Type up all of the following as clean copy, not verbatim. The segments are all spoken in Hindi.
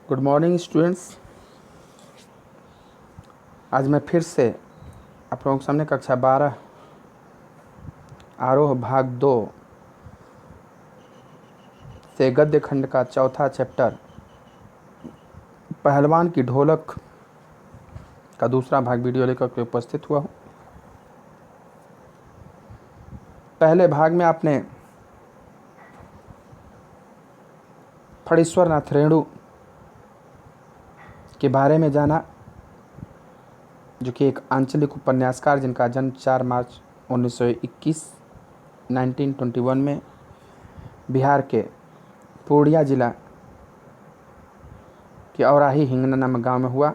Good morning students. आज मैं फिर से आप लोगों के सामने कक्षा 12 आरोह भाग 2 से गद्य खंड का चौथा चैप्टर पहलवान की ढोलक का दूसरा भाग वीडियो लेकर के उपस्थित हुआ हूँ। पहले भाग में आपने फणीश्वर नाथ रेणु के बारे में जाना, जो कि एक आंचलिक उपन्यासकार जिनका जन्म 4 मार्च 1921 में बिहार के पूर्णिया जिला के औराही हिंगना नामक गांव में हुआ।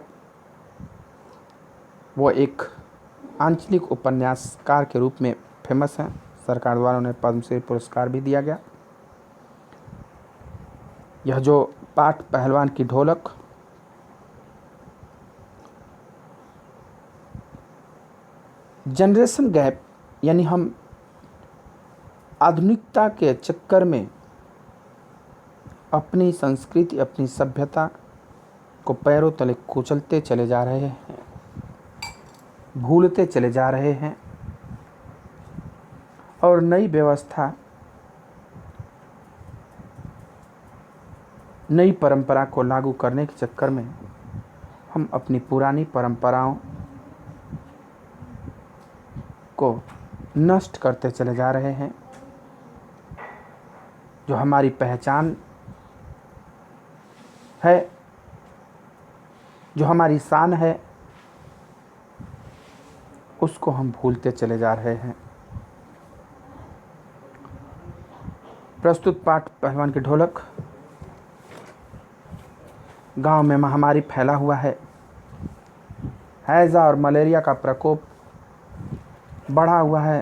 वो एक आंचलिक उपन्यासकार के रूप में फेमस हैं। सरकार द्वारा उन्हें पद्मश्री पुरस्कार भी दिया गया। यह जो पाठ पहलवान की ढोलक जनरेशन गैप, यानी हम आधुनिकता के चक्कर में अपनी संस्कृति, अपनी सभ्यता को पैरों तले कुचलते चले जा रहे हैं, भूलते चले जा रहे हैं और नई व्यवस्था, नई परंपरा को लागू करने के चक्कर में हम अपनी पुरानी परंपराओं को नष्ट करते चले जा रहे हैं। जो हमारी पहचान है, जो हमारी शान है, उसको हम भूलते चले जा रहे हैं। प्रस्तुत पाठ पहलवान की ढोलक। गांव में महामारी फैला हुआ है। हैजा और मलेरिया का प्रकोप बढ़ा हुआ है।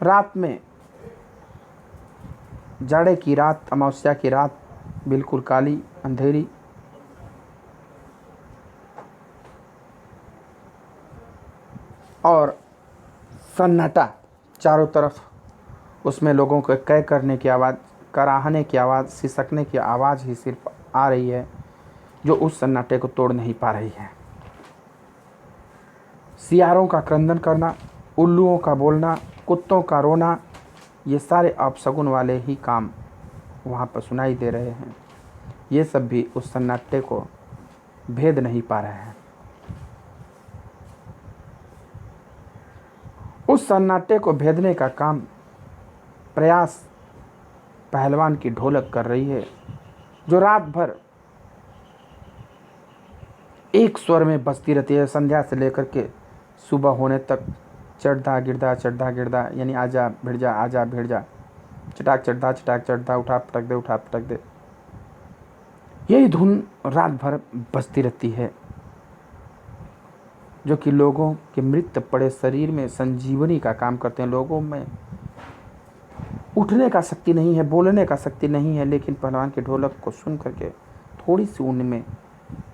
रात में, जाड़े की रात, अमावस्या की रात बिल्कुल काली अंधेरी। और सन्नाटा चारों तरफ। उसमें लोगों को कै करने की आवाज़, कराहने की आवाज़, सिसकने की आवाज़ ही सिर्फ आ रही है, जो उस सन्नाटे को तोड़ नहीं पा रही है। सियारों का क्रंदन करना, उल्लुओं का बोलना, कुत्तों का रोना, ये सारे अपशगुन वाले ही काम वहाँ पर सुनाई दे रहे हैं। ये सब भी उस सन्नाटे को भेद नहीं पा रहे हैं। उस सन्नाटे को भेदने का काम, प्रयास पहलवान की ढोलक कर रही है, जो रात भर एक स्वर में बजती रहती है। संध्या से लेकर के सुबह होने तक चढ़दा गिरदा, चढ़दा गिरदा, यानी आजा भिड़ जा, आजा भिड़ जा, चटाक चढ़दा, चटाक चढ़दा, उठा पटक दे, उठा पटक दे। यही धुन रात भर बजती रहती है, जो कि लोगों के मृत पड़े शरीर में संजीवनी का काम करते हैं। लोगों में उठने का शक्ति नहीं है, बोलने का शक्ति नहीं है, लेकिन पहलवान के ढोलक को सुन करके थोड़ी सी उनमें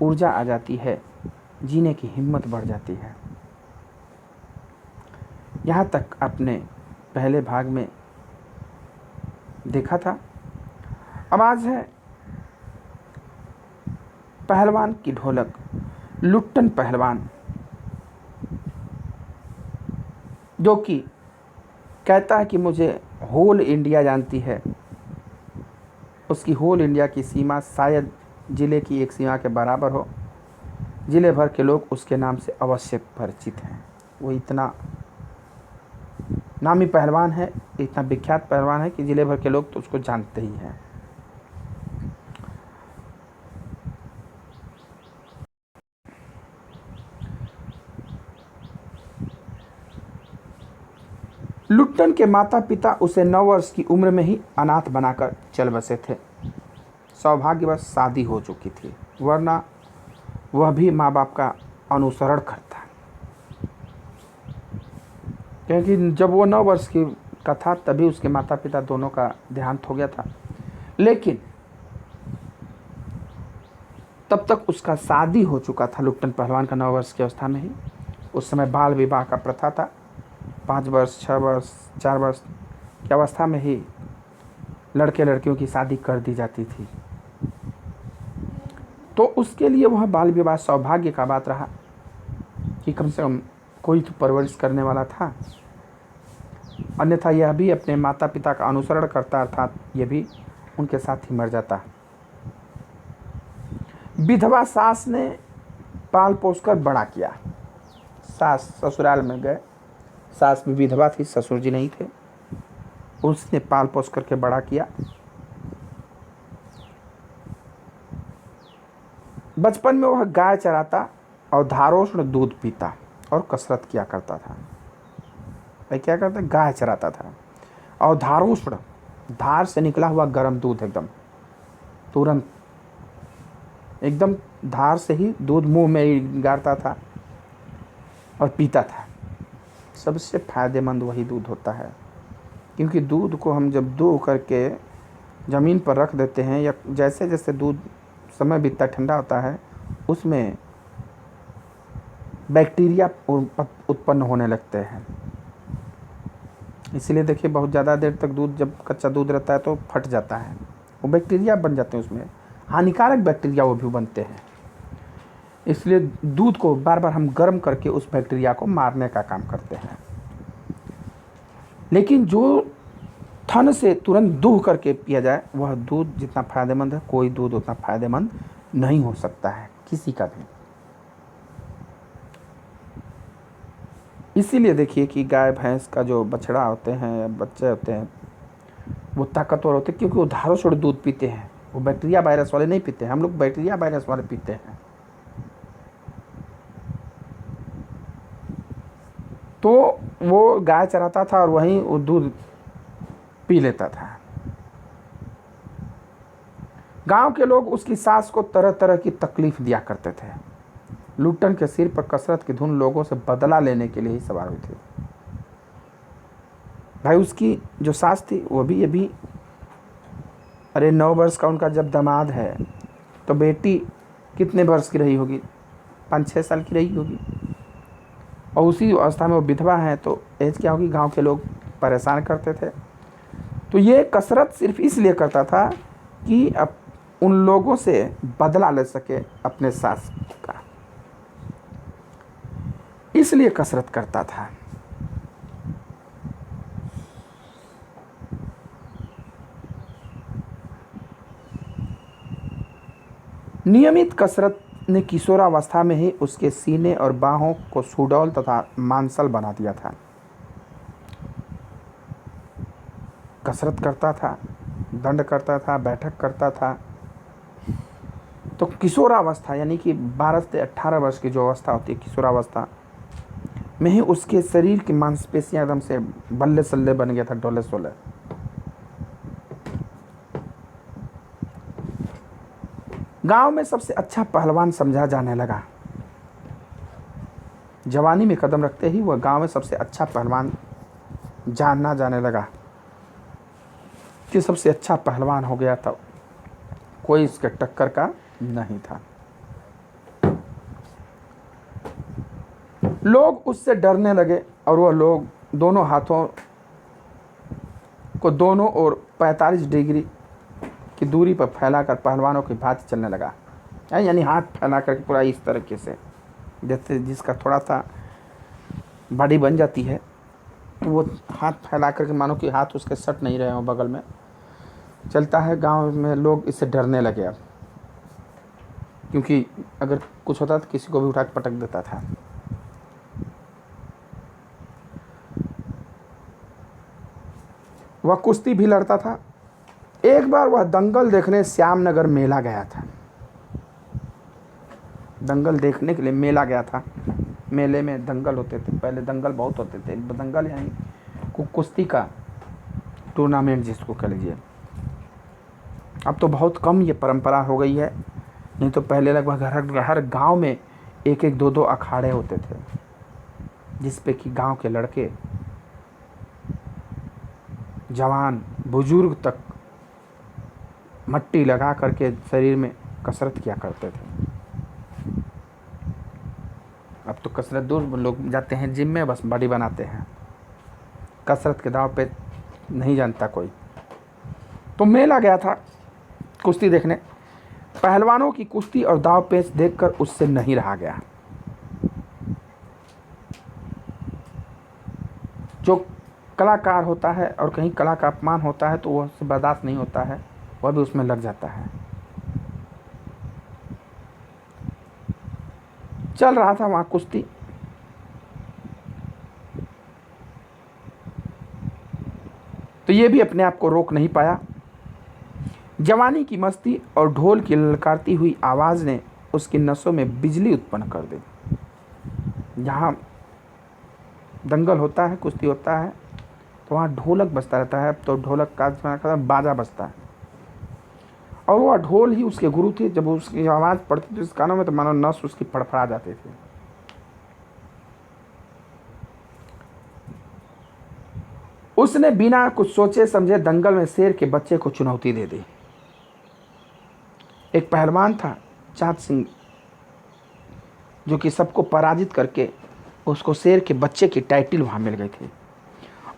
ऊर्जा आ जाती है, जीने की हिम्मत बढ़ जाती है। यहाँ तक आपने पहले भाग में देखा था। अब आज है पहलवान की ढोलक। लुट्टन पहलवान, जो कि कहता है कि मुझे होल इंडिया जानती है। उसकी होल इंडिया की सीमा शायद ज़िले की एक सीमा के बराबर हो। ज़िले भर के लोग उसके नाम से अवश्य परिचित हैं। वो इतना नामी पहलवान है, इतना विख्यात पहलवान है कि ज़िले भर के लोग तो उसको जानते ही हैं। लुट्टन के माता पिता उसे 9 वर्ष की उम्र में ही अनाथ बनाकर चल बसे थे। सौभाग्यवश शादी हो चुकी थी, वरना वह भी माँ बाप का अनुसरण करता, क्योंकि जब वो 9 वर्ष का था तभी उसके माता पिता दोनों का देहांत हो गया था। लेकिन तब तक उसका शादी हो चुका था। लुट्टन पहलवान का 9 वर्ष की अवस्था में ही। उस समय बाल विवाह का प्रथा था। 5 वर्ष, 6 वर्ष, 4 वर्ष की अवस्था में ही लड़के लड़कियों की शादी कर दी जाती थी। तो उसके लिए वह बाल विवाह सौभाग्य का बात रहा कि कम से कम कोई तो परवरिश करने वाला था, अन्यथा यह भी अपने माता पिता का अनुसरण करता, अर्थात यह भी उनके साथ ही मर जाता। विधवा सास ने पाल पोस कर बड़ा किया। सास ससुराल में गए, सास भी विधवा थी, ससुर जी नहीं थे, उसने पाल पोस करके बड़ा किया। बचपन में वह गाय चराता और धारोष्ण दूध पीता और कसरत किया करता था। वह क्या करता? गाय चराता था और धारोष्ण, धार से निकला हुआ गर्म दूध, एकदम तुरंत एकदम धार से ही दूध मुंह में गाड़ता था और पीता था। सबसे फायदेमंद वही दूध होता है, क्योंकि दूध को हम जब दो करके ज़मीन पर रख देते हैं, या जैसे जैसे दूध समय बीतता ठंडा होता है, उसमें बैक्टीरिया उत्पन्न होने लगते हैं। इसलिए देखिए, बहुत ज़्यादा देर तक दूध, जब कच्चा दूध रहता है तो फट जाता है, वो बैक्टीरिया बन जाते हैं, उसमें हानिकारक बैक्टीरिया वो भी बनते हैं। इसलिए दूध को बार बार हम गर्म करके उस बैक्टीरिया को मारने का काम करते हैं। लेकिन जो थन से तुरंत दूह करके पिया जाए, वह दूध जितना फायदेमंद है, कोई दूध उतना फायदेमंद नहीं हो सकता है किसी का भी। इसीलिए देखिए कि गाय भैंस का जो बछड़ा होते हैं या बच्चे होते हैं, वो ताकतवर होते हैं, क्योंकि वो धारोष्ण दूध पीते हैं। वो बैक्टीरिया वायरस वाले नहीं पीते हैं, हम लोग बैक्टीरिया वायरस वाले पीते हैं। तो वो गाय चराता था और वहीं वो दूध पी लेता था। गांव के लोग उसकी सास को तरह तरह की तकलीफ दिया करते थे। लुट्टन के सिर पर कसरत की धुन लोगों से बदला लेने के लिए ही सवार हुई थी। भाई उसकी जो सास थी वो भी, ये भी, अरे 9 वर्ष का उनका जब दामाद है, तो बेटी कितने वर्ष की रही होगी? 5-6 साल की रही होगी। और उसी अवस्था में वो विधवा है, तो एज क्या होगी? गांव के लोग परेशान करते थे। तो ये कसरत सिर्फ इसलिए करता था कि अब उन लोगों से बदला ले सके अपने सास का, इसलिए कसरत करता था। नियमित कसरत ने किशोरावस्था में ही उसके सीने और बाहों को सुडौल तथा मांसल बना दिया था। कसरत करता था, दंड करता था, बैठक करता था, तो किशोरावस्था यानी कि 12 से 18 वर्ष की जो अवस्था होती है, किशोरावस्था में ही उसके शरीर की मांसपेशियां एकदम से बल्ले सल्ले बन गया था, डोले सोले। गांव में सबसे अच्छा पहलवान समझा जाने लगा। जवानी में कदम रखते ही वह गांव में सबसे अच्छा पहलवान जानना जाने लगा कि सबसे अच्छा पहलवान हो गया था, कोई इसके टक्कर का नहीं था। लोग उससे डरने लगे और वह लोग दोनों हाथों को दोनों ओर 45 डिग्री की दूरी पर फैलाकर पहलवानों की भांति चलने लगा। यानी हाथ फैला करके पूरा इस तरीके से, जैसे जिसका थोड़ा सा बॉडी बन जाती है, वो हाथ फैला करके मानो कि हाथ उसके सट नहीं रहे हो, बगल में चलता है। गांव में लोग इससे डरने लगे अब, क्योंकि अगर कुछ होता तो किसी को भी उठा के पटक देता था। वह कुश्ती भी लड़ता था। एक बार वह दंगल देखने श्यामनगर मेला गया था। दंगल देखने के लिए मेला गया था। मेले में दंगल होते थे, पहले दंगल बहुत होते थे। दंगल यानी कुश्ती का टूर्नामेंट जिसको कह लीजिए। अब तो बहुत कम ये परंपरा हो गई है, नहीं तो पहले लगभग हर गांव में 1-1, 2-2 अखाड़े होते थे, जिस पे कि गांव के लड़के, जवान, बुजुर्ग तक मट्टी लगा करके शरीर में कसरत किया करते थे। अब तो कसरत दूर, लोग जाते हैं जिम में, बस बॉडी बनाते हैं, कसरत के दाव पे नहीं जानता कोई। तो मेला गया था कुश्ती देखने। पहलवानों की कुश्ती और दाव पेच देखकर उससे नहीं रहा गया। जो कलाकार होता है और कहीं कला का अपमान होता है तो वह उससे बर्दाश्त नहीं होता है, वह भी उसमें लग जाता है। चल रहा था वहाँ कुश्ती। तो ये भी अपने आप को रोक नहीं पाया। जवानी की मस्ती और ढोल की ललकारती हुई आवाज़ ने उसकी नसों में बिजली उत्पन्न कर दी। जहाँ दंगल होता है, कुश्ती होता है, तो वहाँ ढोलक बजता रहता है। तो ढोलक का बाजा बजता है और वह ढोल ही उसके गुरु थे। जब उसकी आवाज़ पड़ती थी उस कानों में तो मानो नस उसकी फड़फड़ा जाती थी। उसने बिना कुछ सोचे समझे दंगल में शेर के बच्चे को चुनौती दे दी। एक पहलवान था चाँद सिंह, जो कि सबको पराजित करके उसको शेर के बच्चे की टाइटल वहाँ मिल गई थी।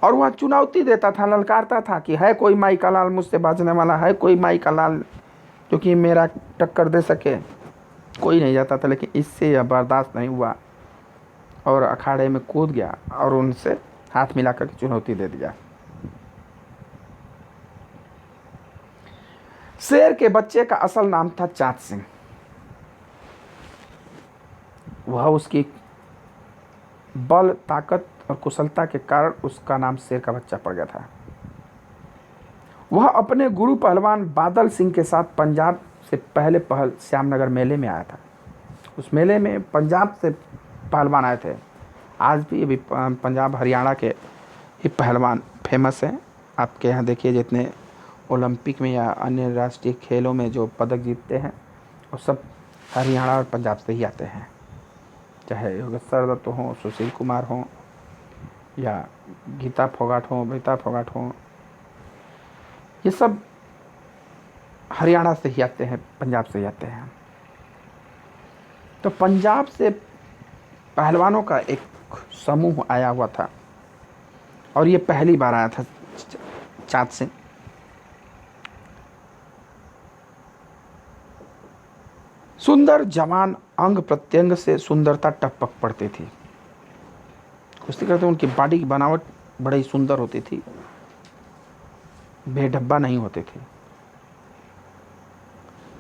और वह चुनौती देता था, ललकारता था कि है कोई माई का लाल मुझसे बाजने वाला, है कोई माई का लाल जो कि मेरा टक्कर दे सके। कोई नहीं जाता था, लेकिन इससे यह बर्दाश्त नहीं हुआ और अखाड़े में कूद गया और उनसे हाथ मिलाकर के चुनौती दे दिया। शेर के बच्चे का असल नाम था चाँद सिंह। वह उसकी बल, ताकत और कुशलता के कारण उसका नाम शेर का बच्चा पड़ गया था। वह अपने गुरु पहलवान बादल सिंह के साथ पंजाब से पहले पहल श्यामनगर मेले में आया था। उस मेले में पंजाब से पहलवान आए थे। आज भी अभी पंजाब हरियाणा के ही पहलवान फेमस हैं। आपके यहाँ देखिए जितने ओलंपिक में या अन्य राष्ट्रीय खेलों में जो पदक जीतते हैं वो सब हरियाणा और पंजाब से ही आते हैं। चाहे योगेश्वर दत्त हों, सुशील कुमार हों या गीता फोगाट हों, बेता फोगाट हों, ये सब हरियाणा से ही आते हैं, पंजाब से ही आते हैं। तो पंजाब से पहलवानों का एक समूह आया हुआ था और ये पहली बार आया था चाँद सिंह। सुंदर जवान, अंग प्रत्यंग से सुंदरता टपक पड़ती थी। कुश्ती करते उनकी बॉडी की बनावट बड़ी सुंदर होती थी, बेढब्बा नहीं होते थे।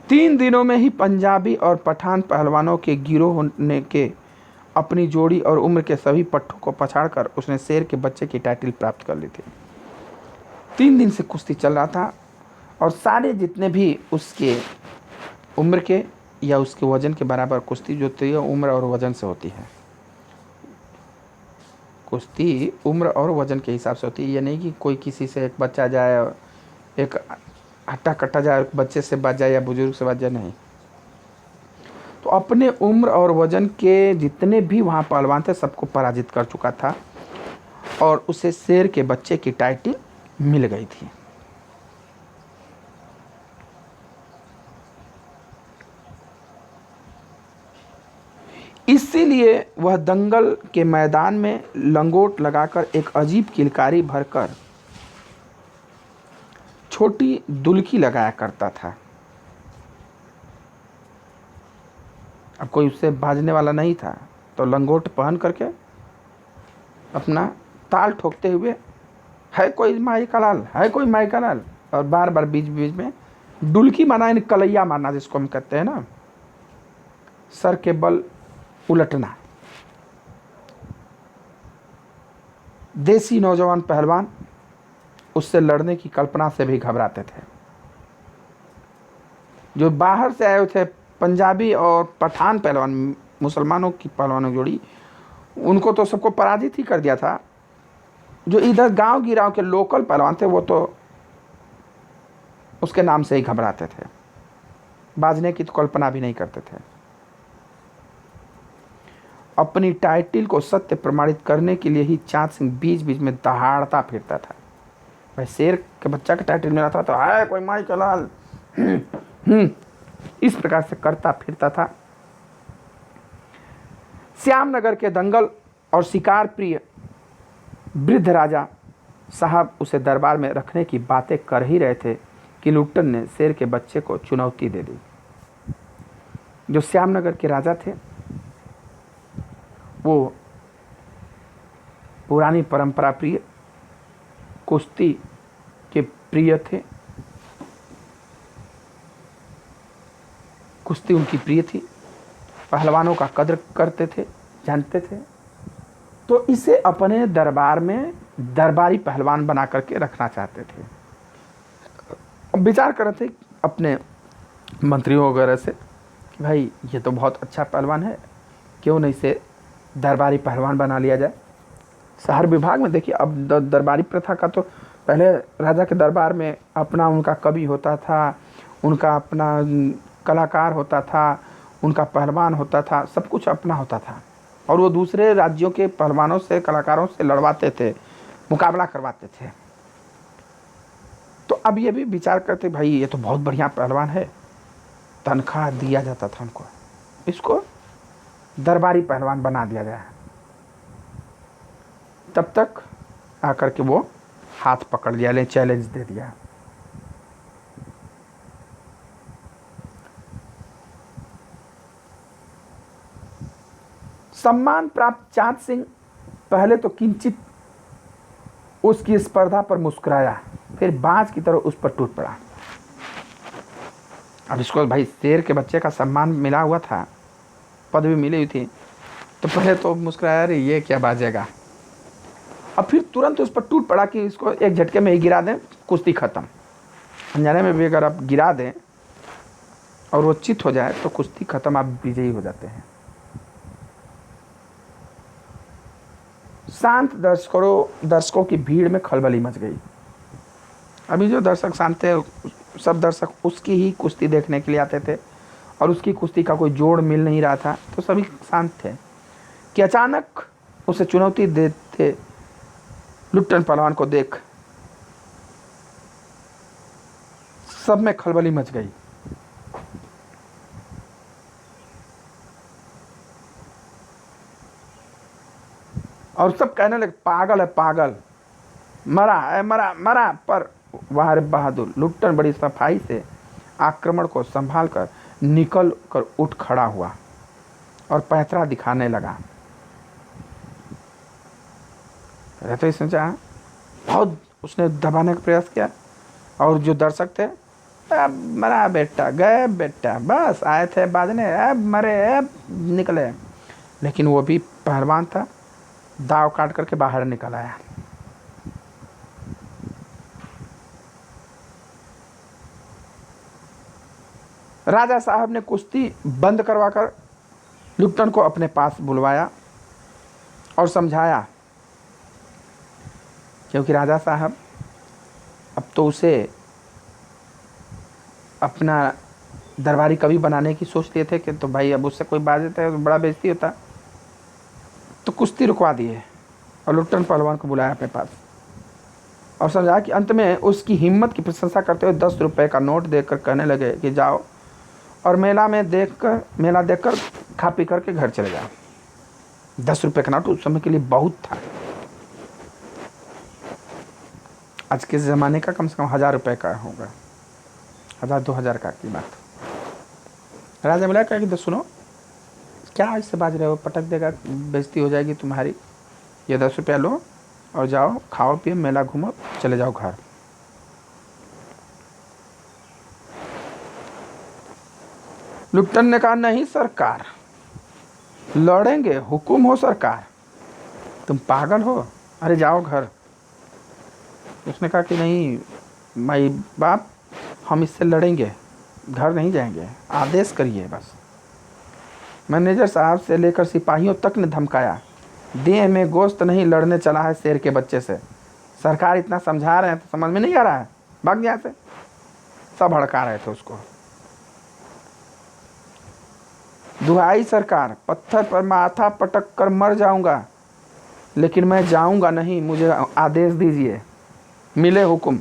3 दिनों में ही पंजाबी और पठान पहलवानों के गिरोह ने के अपनी जोड़ी और उम्र के सभी पट्टों को पछाड़कर उसने शेर के बच्चे की टाइटल प्राप्त कर ली थी। 3 दिन से कुश्ती चल रहा था और सारे जितने भी उसके उम्र के या उसके वजन के बराबर कुश्ती जो होती है उम्र और वजन से होती है। कुश्ती उम्र और वजन के हिसाब से होती है। ये नहीं कि कोई किसी से एक बच्चा जाए, एक हट्टा कट्टा जाए, बच्चे से बच जाए या बुजुर्ग से बच जाए, नहीं। तो अपने उम्र और वजन के जितने भी वहाँ पहलवान थे सबको पराजित कर चुका था और उसे शेर के बच्चे की टाइटल मिल गई थी। इसीलिए वह दंगल के मैदान में लंगोट लगाकर एक अजीब किलकारी भरकर छोटी दुल्की लगाया करता था। अब कोई उससे भाजने वाला नहीं था तो लंगोट पहन करके अपना ताल ठोकते हुए है कोई माई का लाल, है कोई माई का लाल, और बार बार बीच बीच में डुलकी माना, इन कलैया मारना जिसको हम कहते हैं ना, सर के बल उलटना। देसी नौजवान पहलवान उससे लड़ने की कल्पना से भी घबराते थे। जो बाहर से आए थे पंजाबी और पठान पहलवान, मुसलमानों की पहलवानों की जोड़ी, उनको तो सबको पराजित ही कर दिया था। जो इधर गांव गिराव के लोकल पहलवान थे वो तो उसके नाम से ही घबराते थे, बाजने की तो कल्पना भी नहीं करते थे। अपनी टाइटल को सत्य प्रमाणित करने के लिए ही चाँद सिंह बीच बीच में दहाड़ता फिरता था। भाई शेर के बच्चा का टाइटल मिला था तो है कोई माई का लाल, इस प्रकार से करता फिरता था। श्यामनगर के दंगल और शिकार प्रिय वृद्ध राजा साहब उसे दरबार में रखने की बातें कर ही रहे थे कि लुट्टन ने शेर के बच्चे को चुनौती दे दी। जो श्यामनगर के राजा थे वो पुरानी परंपरा प्रिय, कुश्ती के प्रिय थे, कुश्ती उनकी प्रिय थी, पहलवानों का कद्र करते थे, जानते थे। तो इसे अपने दरबार में दरबारी पहलवान बना करके रखना चाहते थे। अब विचार कर रहे थे अपने मंत्रियों वगैरह से कि भाई ये तो बहुत अच्छा पहलवान है, क्यों नहीं इसे दरबारी पहलवान बना लिया जाए। शहर विभाग में देखिए, अब दरबारी प्रथा का तो पहले राजा के दरबार में अपना उनका कवि होता था, उनका अपना कलाकार होता था, उनका पहलवान होता था, सब कुछ अपना होता था, और वो दूसरे राज्यों के पहलवानों से, कलाकारों से लड़वाते थे, मुकाबला करवाते थे। तो अब ये भी विचार करते भाई ये तो बहुत बढ़िया पहलवान है, तनख्वाह दिया जाता था उनको, इसको दरबारी पहलवान बना दिया गया। तब तक आकर के वो हाथ पकड़ लिया, ले चैलेंज दे दिया। सम्मान प्राप्त चाँद सिंह पहले तो किंचित उसकी स्पर्धा पर मुस्कुराया, फिर बाज की तरह उस पर टूट पड़ा। अब इसको भाई शेर के बच्चे का सम्मान मिला हुआ था, पदवी मिली हुई थी, तो पहले तो मुस्कुराया, अरे ये क्या बाजेगा। अब फिर तुरंत उस पर टूट पड़ा कि इसको एक झटके में ही गिरा दें, कुश्ती खत्म। अनजाने में भी अगर आप गिरा दें और वो चित हो जाए तो कुश्ती खत्म, आप विजयी हो जाते हैं। शांत दर्शकों की भीड़ में खलबली मच गई। अभी जो दर्शक शांत थे, सब दर्शक उसकी ही कुश्ती देखने के लिए आते थे, और उसकी कुश्ती का कोई जोड़ मिल नहीं रहा था, तो सभी शांत थे कि अचानक उसे चुनौती देते लुट्टन पहलवान को देख सब में खलबली मच गई। और सब कहने लगे पागल है, पागल, मरा है, मरा मरा। पर वाह बहादुर लुट्टन बड़ी सफाई से आक्रमण को संभाल कर निकल कर उठ खड़ा हुआ और पैतरा दिखाने लगा। तो इसने चाहा बहुत उसने दबाने का प्रयास किया, और जो दर्शक थे अब मरा बेटा, गए बेटा, बस आए थे बाजने, अब मरे, अब निकले। लेकिन वो भी पहलवान था, दाव काट करके बाहर निकल आया। राजा साहब ने कुश्ती बंद करवाकर लुट्टन को अपने पास बुलवाया और समझाया, क्योंकि राजा साहब अब तो उसे अपना दरबारी कवि बनाने की सोच लिए थे कि तो भाई अब उससे कोई बात देता है तो बड़ा बेइज्जती होता। तो कुश्ती रुकवा दिए और लुट्टन पहलवान को बुलाया अपने पास और समझा कि अंत में उसकी हिम्मत की प्रशंसा करते हुए 10 रुपये का नोट देकर कहने लगे कि जाओ और मेला देखकर खा पी करके घर चले जाओ। 10 रुपये का नोट उस समय के लिए बहुत था, आज के ज़माने का कम से कम 1000 रुपये का होगा, 1000-2000 का कीमत। राजा बोला कि तो सुनो, क्या इससे बाज रहे हो, पटक देगा, बेइज्जती हो जाएगी तुम्हारी, ये 10 रुपया लो और जाओ, खाओ पियो, मेला घूमो, चले जाओ घर। लुट्टन ने कहा नहीं सरकार, लड़ेंगे, हुकुम हो सरकार। तुम पागल हो, अरे जाओ घर। उसने कहा कि नहीं माई बाप, हम इससे लड़ेंगे, घर नहीं जाएंगे, आदेश करिए बस। मैनेजर साहब से लेकर सिपाहियों तक ने धमकाया, देह में गोश्त नहीं, लड़ने चला है शेर के बच्चे से। सरकार इतना समझा रहे हैं तो समझ में नहीं आ रहा है, भाग यहाँ से। सब हड़का रहे थे उसको। दुहाई सरकार, पत्थर पर माथा पटक कर मर जाऊंगा, लेकिन मैं जाऊंगा नहीं, मुझे आदेश दीजिए, मिले हुक्म।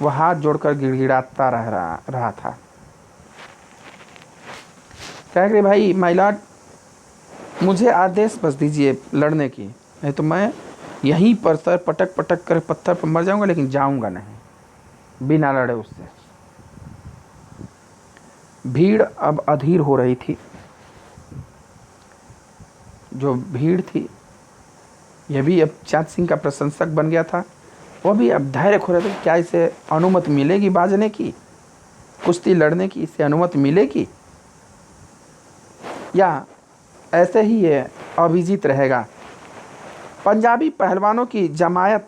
वह हाथ जोड़कर गिड़गिड़ाता रहा था। कह रहे भाई माय लॉर्ड, मुझे आदेश बस दीजिए लड़ने की, नहीं तो मैं यहीं पर सर पटक पटक कर पत्थर पर मर जाऊंगा, लेकिन जाऊंगा नहीं बिना लड़े उससे। भीड़ अब अधीर हो रही थी। जो भीड़ थी यह भी अब चाँद सिंह का प्रशंसक बन गया था। वह भी अब धैर्य खो रहे थे, क्या इसे अनुमति मिलेगी बाजने की, कुश्ती लड़ने की, इसे अनुमति मिलेगी, या ऐसे ही ये अभिजीत रहेगा। पंजाबी पहलवानों की जमायत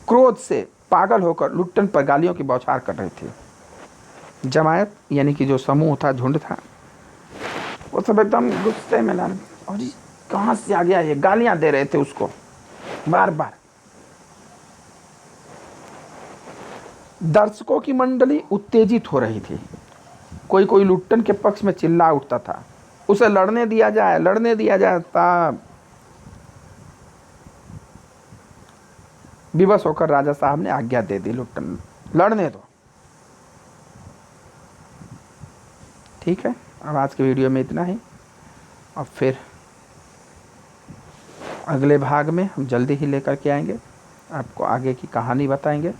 क्रोध से पागल होकर लुट्टन पर गालियों की बौछार कर रही थी। जमायत यानी कि जो समूह था, झुंड था, वो सब एकदम गुस्से में लाने, और जी कहाँ से आ गया ये, गालियां दे रहे थे उसको बार बार। दर्शकों की मंडली उत्तेजित हो रही थी। कोई कोई लुट्टन के पक्ष में चिल्ला उठता था, उसे लड़ने दिया जाए, लड़ने दिया जाए। तब विवश होकर राजा साहब ने आज्ञा दे दी, लुट्टन लड़ने दो। ठीक है, अब आज के वीडियो में इतना ही। और फिर अगले भाग में हम जल्दी ही लेकर के आएंगे, आपको आगे की कहानी बताएंगे।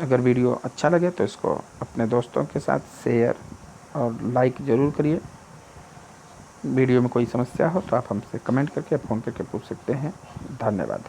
अगर वीडियो अच्छा लगे तो इसको अपने दोस्तों के साथ शेयर और लाइक ज़रूर करिए। वीडियो में कोई समस्या हो तो आप हमसे कमेंट करके, फ़ोन करके पूछ सकते हैं। धन्यवाद।